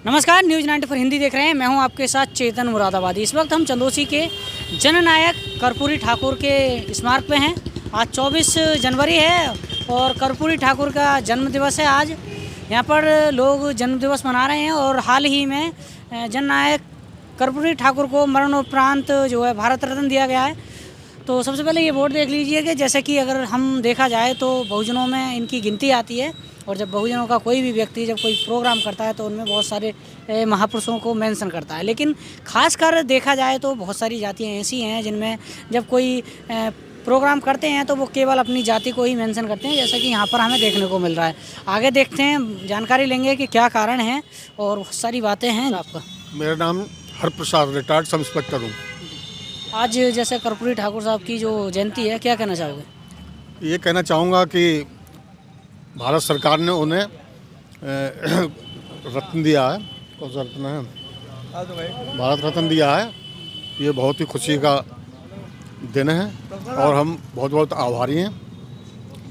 नमस्कार, न्यूज़ 94 हिंदी देख रहे हैं। मैं हूं आपके साथ चेतन मुरादाबादी। इस वक्त हम चंदौसी के जननायक कर्पूरी ठाकुर के स्मारक पे हैं। आज 24 जनवरी है और कर्पूरी ठाकुर का जन्म दिवस है। आज यहां पर लोग जन्म दिवस मना रहे हैं और हाल ही में जननायक कर्पूरी ठाकुर को मरणोपरांत जो है भारत रत्न दिया गया है। तो सबसे पहले ये बोर्ड देख लीजिए कि जैसे कि अगर हम देखा जाए तो बहुजनों में इनकी गिनती आती है और जब बहुजनों का कोई भी व्यक्ति जब कोई प्रोग्राम करता है तो उनमें बहुत सारे महापुरुषों को मेंशन करता है। लेकिन खासकर देखा जाए तो बहुत सारी जातियाँ ऐसी हैं जिनमें जब कोई प्रोग्राम करते हैं तो वो केवल अपनी जाति को ही मेंशन करते हैं, जैसा कि यहाँ पर हमें देखने को मिल रहा है। आगे देखते हैं, जानकारी लेंगे कि क्या कारण है और बहुत सारी बातें हैं। आपका? मेरा नाम हरप्रसाद, रिटायर्ड सब इंस्पेक्टर हूँ। आज जैसे कर्पूरी ठाकुर साहब की जो जयंती है, क्या कहना चाहोगे? ये कहना चाहूँगा कि भारत सरकार ने उन्हें रत्न दिया है। कौन सा रत्न है? भारत रत्न दिया है। ये बहुत ही खुशी का दिन है और हम बहुत बहुत आभारी हैं।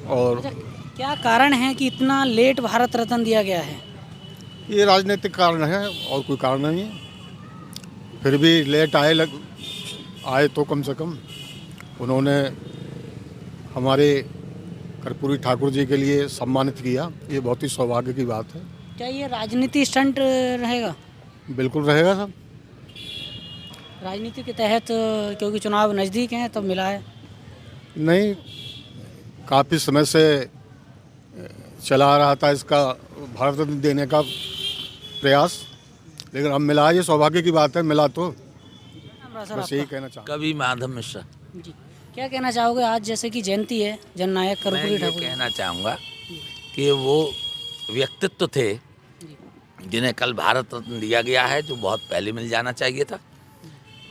और क्या कारण है कि इतना लेट भारत रत्न दिया गया है? ये राजनीतिक कारण है और कोई कारण नहीं है। फिर भी लेट आए तो कम से कम उन्होंने हमारे कर्पूरी ठाकुर जी के लिए सम्मानित किया। ये बहुत ही सौभाग्य की बात है। क्या ये राजनीति स्टंट रहेगा? बिल्कुल रहेगा सब। राजनीति के तहत, क्योंकि चुनाव नज़दीक हैं तब मिला है? नहीं, काफ़ी समय से चला आ रहा था इसका भारत रत्न देने का प्रयास, लेकिन अब मिला। ये सौभाग्य की बात है, मिला तो बस यही कहना चाहूँगा। कवि माधव मिश्रा जी, क्या कहना चाहोगे? आज जैसे कि जयंती है जननायक कर्पूरी ठाकुर, कहना चाहूँगा कि वो व्यक्तित्व थे जिन्हें कल भारत रत्न दिया गया है, जो बहुत पहले मिल जाना चाहिए था।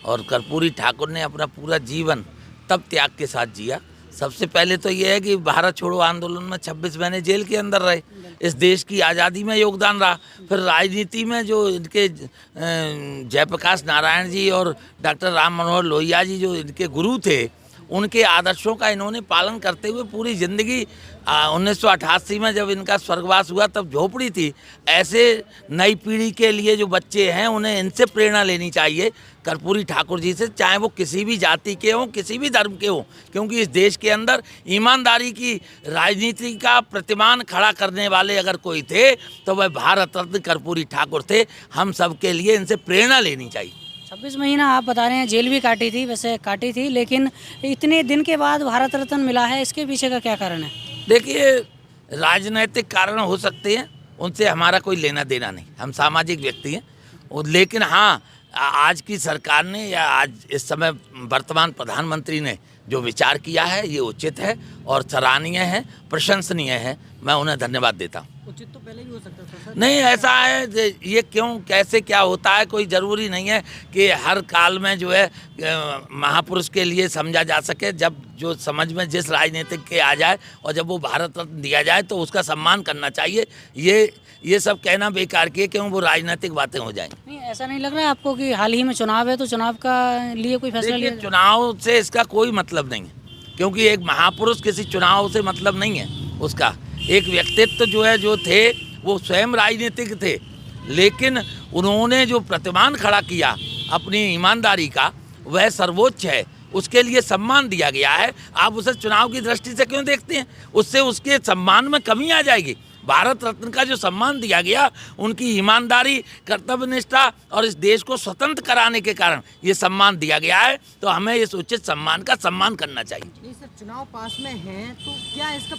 और कर्पूरी ठाकुर ने अपना पूरा जीवन तब त्याग के साथ जिया। सबसे पहले तो ये है कि भारत छोड़ो आंदोलन में 26 महीने जेल के अंदर रहे, इस देश की आज़ादी में योगदान रहा। फिर राजनीति में जो इनके जयप्रकाश नारायण जी और डॉक्टर राम मनोहर लोहिया जी जो इनके गुरु थे, उनके आदर्शों का इन्होंने पालन करते हुए पूरी ज़िंदगी 1988 में जब इनका स्वर्गवास हुआ तब झोपड़ी थी। ऐसे नई पीढ़ी के लिए जो बच्चे हैं उन्हें इनसे प्रेरणा लेनी चाहिए, कर्पूरी ठाकुर जी से, चाहे वो किसी भी जाति के हों, किसी भी धर्म के हों। क्योंकि इस देश के अंदर ईमानदारी की राजनीति का प्रतिमान खड़ा करने वाले अगर कोई थे तो वह भारत रत्न कर्पूरी ठाकुर थे। हम सब के लिए इनसे प्रेरणा लेनी चाहिए। 26 महीना आप बता रहे हैं जेल भी काटी थी, वैसे काटी थी, लेकिन इतने दिन के बाद भारत रत्न मिला है, इसके पीछे का क्या कारण है? देखिए, राजनीतिक कारण हो सकते हैं, उनसे हमारा कोई लेना देना नहीं, हम सामाजिक व्यक्ति हैं। लेकिन हाँ, आज की सरकार ने या आज इस समय वर्तमान प्रधानमंत्री ने जो विचार किया है ये उचित है और सराहनीय है, प्रशंसनीय है। मैं उन्हें धन्यवाद देता हूँ। उचित तो पहले भी हो सकता था सर। नहीं, ऐसा है ये क्यों कैसे क्या होता है, कोई ज़रूरी नहीं है कि हर काल में जो है महापुरुष के लिए समझा जा सके। जब जो समझ में जिस राजनीतिक के आ जाए और जब वो भारत रत्न दिया जाए तो उसका सम्मान करना चाहिए। ये सब कहना बेकार की है, क्यों वो राजनीतिक बातें हो जाएं। नहीं, ऐसा नहीं लग रहा है आपको कि हाल ही में चुनाव है तो चुनाव का लिए कोई फैसला लिया? चुनाव से इसका कोई मतलब नहीं है, क्योंकि एक महापुरुष किसी चुनाव से मतलब नहीं है। उसका एक व्यक्तित्व जो है, जो थे वो स्वयं राजनीतिक थे, लेकिन उन्होंने जो प्रतिमान खड़ा किया अपनी ईमानदारी का, वह सर्वोच्च है, उसके लिए सम्मान दिया गया है। आप उसे चुनाव की दृष्टि से क्यों देखते हैं? उससे उसके सम्मान में कमी आ जाएगी। भारत रत्न का जो सम्मान दिया गया, उनकी ईमानदारी, कर्तव्य निष्ठा और इस देश को स्वतंत्र कराने के कारण ये सम्मान दिया गया है, तो हमें इस उचित सम्मान का सम्मान करना चाहिए। सर, चुनाव पास में है तो क्या इसका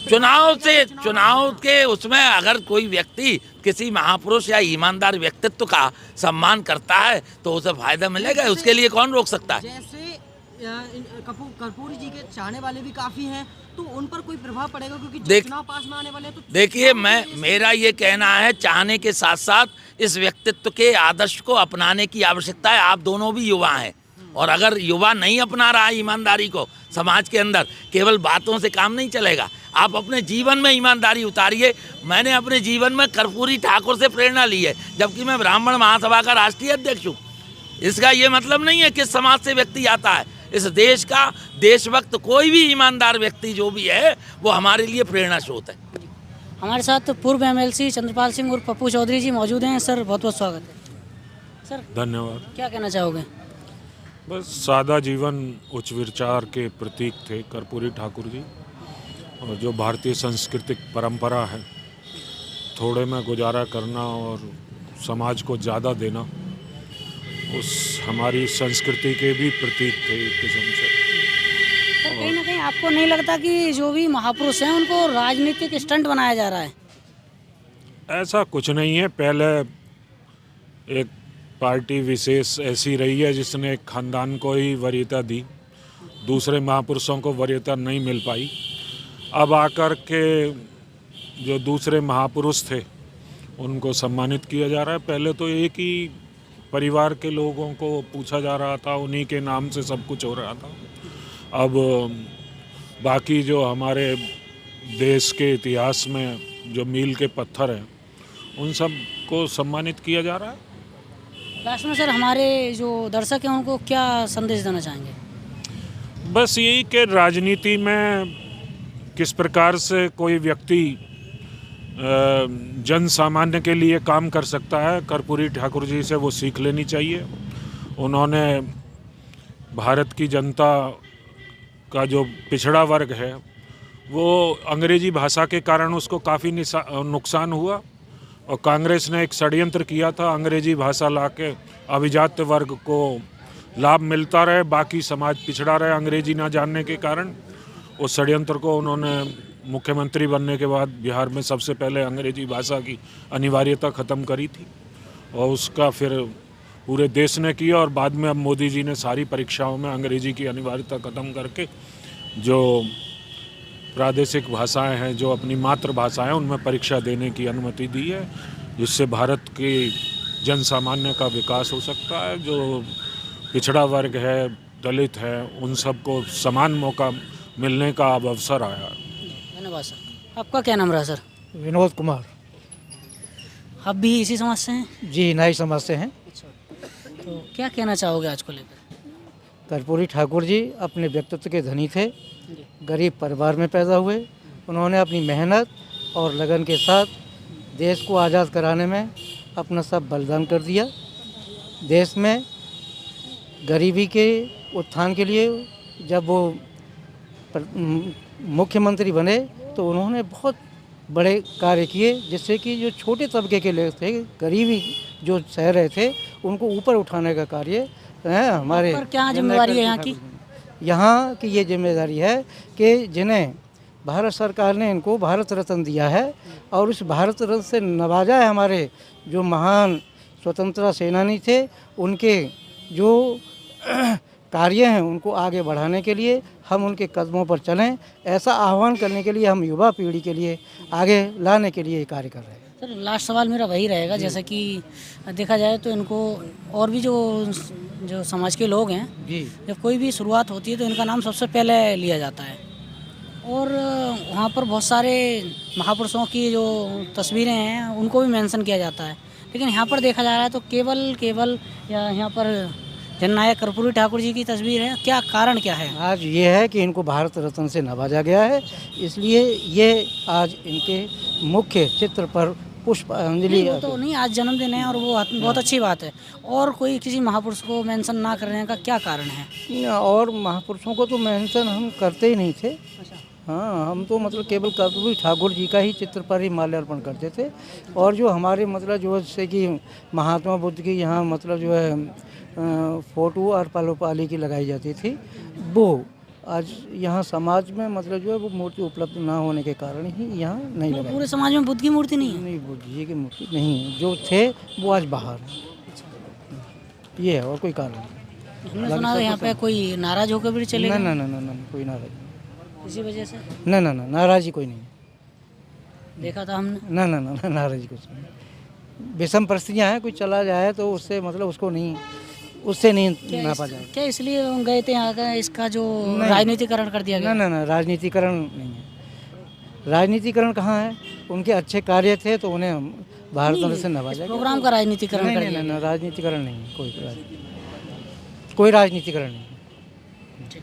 चुनाव के उसमें अगर कोई व्यक्ति किसी महापुरुष या ईमानदार व्यक्तित्व का सम्मान करता है तो उसे फायदा मिलेगा, उसके लिए कौन रोक सकता है? जैसे कर्पूरी जी के चाहने वाले भी काफी हैं, तो उन पर कोई प्रभाव पड़ेगा? क्योंकि चुनाव पास में आने वाले हैं तो देखिए, मेरा ये कहना है, चाहने के साथ साथ इस व्यक्तित्व के आदर्श को अपनाने की आवश्यकता है। आप दोनों भी युवा हैं और अगर युवा नहीं अपना रहा है ईमानदारी को समाज के अंदर, केवल बातों से काम नहीं चलेगा। आप अपने जीवन में ईमानदारी उतारिए। मैंने अपने जीवन में कर्पूरी ठाकुर से प्रेरणा ली है, जबकि मैं ब्राह्मण महासभा का राष्ट्रीय अध्यक्ष हूँ। इसका ये मतलब नहीं है किस समाज से व्यक्ति आता है। इस देश का देशभक्त कोई भी ईमानदार व्यक्ति जो भी है वो हमारे लिए प्रेरणा स्रोत है। हमारे साथ पूर्व एमएलसी चंद्रपाल सिंह और पप्पू चौधरी जी मौजूद हैं। सर बहुत बहुत स्वागत है। सर धन्यवाद। क्या कहना चाहोगे? बस सादा जीवन उच्च विचार के प्रतीक थे कर्पूरी ठाकुर जी, और जो भारतीय सांस्कृतिक परंपरा है, थोड़े में गुजारा करना और समाज को ज़्यादा देना, उस हमारी संस्कृति के भी प्रतीक थे एक किस्म से। सर कहीं ना कहीं आपको नहीं लगता कि जो भी महापुरुष हैं उनको राजनीतिक स्टंट बनाया जा रहा है? ऐसा कुछ नहीं है। पहले एक पार्टी विशेष ऐसी रही है जिसने एक खानदान को ही वरीयता दी, दूसरे महापुरुषों को वरीयता नहीं मिल पाई। अब आकर के जो दूसरे महापुरुष थे उनको सम्मानित किया जा रहा है। पहले तो एक ही परिवार के लोगों को पूछा जा रहा था, उन्हीं के नाम से सब कुछ हो रहा था। अब बाकी जो हमारे देश के इतिहास में जो मील के पत्थर हैं उन सब को सम्मानित किया जा रहा है। लास्ट में सर हमारे जो दर्शक हैं उनको क्या संदेश देना चाहेंगे? बस यही कि राजनीति में किस प्रकार से कोई व्यक्ति जन सामान्य के लिए काम कर सकता है, कर्पूरी ठाकुर जी से वो सीख लेनी चाहिए। उन्होंने भारत की जनता का जो पिछड़ा वर्ग है वो अंग्रेजी भाषा के कारण उसको काफ़ी नुकसान हुआ, और कांग्रेस ने एक षड्यंत्र किया था अंग्रेजी भाषा लाके अभिजात वर्ग को लाभ मिलता रहे, बाकी समाज पिछड़ा रहे अंग्रेजी ना जानने के कारण। उस षड्यंत्र को उन्होंने मुख्यमंत्री बनने के बाद बिहार में सबसे पहले अंग्रेजी भाषा की अनिवार्यता ख़त्म करी थी, और उसका फिर पूरे देश ने किया, और बाद में अब मोदी जी ने सारी परीक्षाओं में अंग्रेजी की अनिवार्यता ख़त्म करके जो प्रादेशिक भाषाएं हैं, जो अपनी मातृभाषा हैं, उनमें परीक्षा देने की अनुमति दी है, जिससे भारत के जन सामान्य का विकास हो सकता है। जो पिछड़ा वर्ग है, दलित है, उन सबको समान मौका मिलने का अब अवसर आया। धन्यवाद सर। आपका क्या नाम रहा सर? विनोद कुमार। आप भी इसी समाज से हैं? जी, नाई समाज से हैं। तो क्या कहना चाहोगे आज को लेकर? कर्पूरी ठाकुर जी अपने व्यक्तित्व के धनी थे, गरीब परिवार में पैदा हुए। उन्होंने अपनी मेहनत और लगन के साथ देश को आज़ाद कराने में अपना सब बलिदान कर दिया। देश में गरीबी के उत्थान के लिए जब वो मुख्यमंत्री बने तो उन्होंने बहुत बड़े कार्य किए, जिससे कि जो छोटे तबके के लोग थे, गरीबी जो सह रहे थे, उनको ऊपर उठाने का कार्य है। हमारे पर क्या जिम्मेदारी है यहाँ की? यहाँ की ये जिम्मेदारी है कि जिन्हें भारत सरकार ने इनको भारत रत्न दिया है और उस भारत रत्न से नवाजा है, हमारे जो महान स्वतंत्रता सेनानी थे, उनके जो कार्य हैं उनको आगे बढ़ाने के लिए हम उनके कदमों पर चलें, ऐसा आह्वान करने के लिए हम युवा पीढ़ी के लिए आगे लाने के लिए ये कार्य कर रहे हैं। सर लास्ट सवाल मेरा वही रहेगा, जैसा कि देखा जाए तो इनको और भी जो समाज के लोग हैं जी, जब कोई भी शुरुआत होती है तो इनका नाम सबसे पहले लिया जाता है, और वहाँ पर बहुत सारे महापुरुषों की जो तस्वीरें हैं उनको भी मेंशन किया जाता है। लेकिन यहाँ पर देखा जा रहा है तो केवल यहाँ पर जननायक कर्पूरी ठाकुर जी की तस्वीर है। क्या कारण क्या है? आज ये है कि इनको भारत रत्न से नवाजा गया है, इसलिए ये आज इनके मुख्य चित्र पर पुष्पांजलि। वो तो नहीं, आज जन्मदिन है और वो बहुत अच्छी बात है, और कोई किसी महापुरुष को मेंशन ना करने का क्या कारण है? और महापुरुषों को तो मेंशन हम करते ही नहीं थे। हाँ, हम तो मतलब केवल कर्पूरी ठाकुर जी का ही चित्र पर ही माल्यार्पण करते थे, और जो हमारे मतलब जो है जैसे कि महात्मा बुद्ध की यहाँ मतलब जो है फ़ोटो और पलोपाली की लगाई जाती थी, वो आज यहाँ समाज में मतलब जो है वो मूर्ति उपलब्ध ना होने के कारण ही यहाँ नहीं लगाई। पूरे समाज में बुद्ध की मूर्ति नहीं है? नहीं, बुद्ध जी की मूर्ति नहीं है, जो थे वो आज बाहर है, ये है, और कोई कारण नहीं। हमने सुना है यहाँ पे कोई नाराज होकर भी चले गए? ना, कोई नाराज नहीं। इसी वजह से? ना, नाराज़ी कोई नहीं। देखा था हमने। ना, नाराज़ी कुछ नहीं। विषम परिस्थितियाँ हैं, कोई चला जाए तो उससे मतलब उसको नहीं, उससे नहीं नापा जाए। क्या इसलिए गए थे यहाँ का, इसका जो राजनीतिकरण कर दिया गया? ना, राजनीतिकरण नहीं है। राजनीतिकरण कहाँ है? उनके अच्छे कार्य थे तो उन्हें भारत रत्न से नवाजा। प्रोग्राम का राजनीतिकरण कर दिया? नहीं, राजनीतिकरण नहीं है, कोई राजनीतिकरण नहीं है।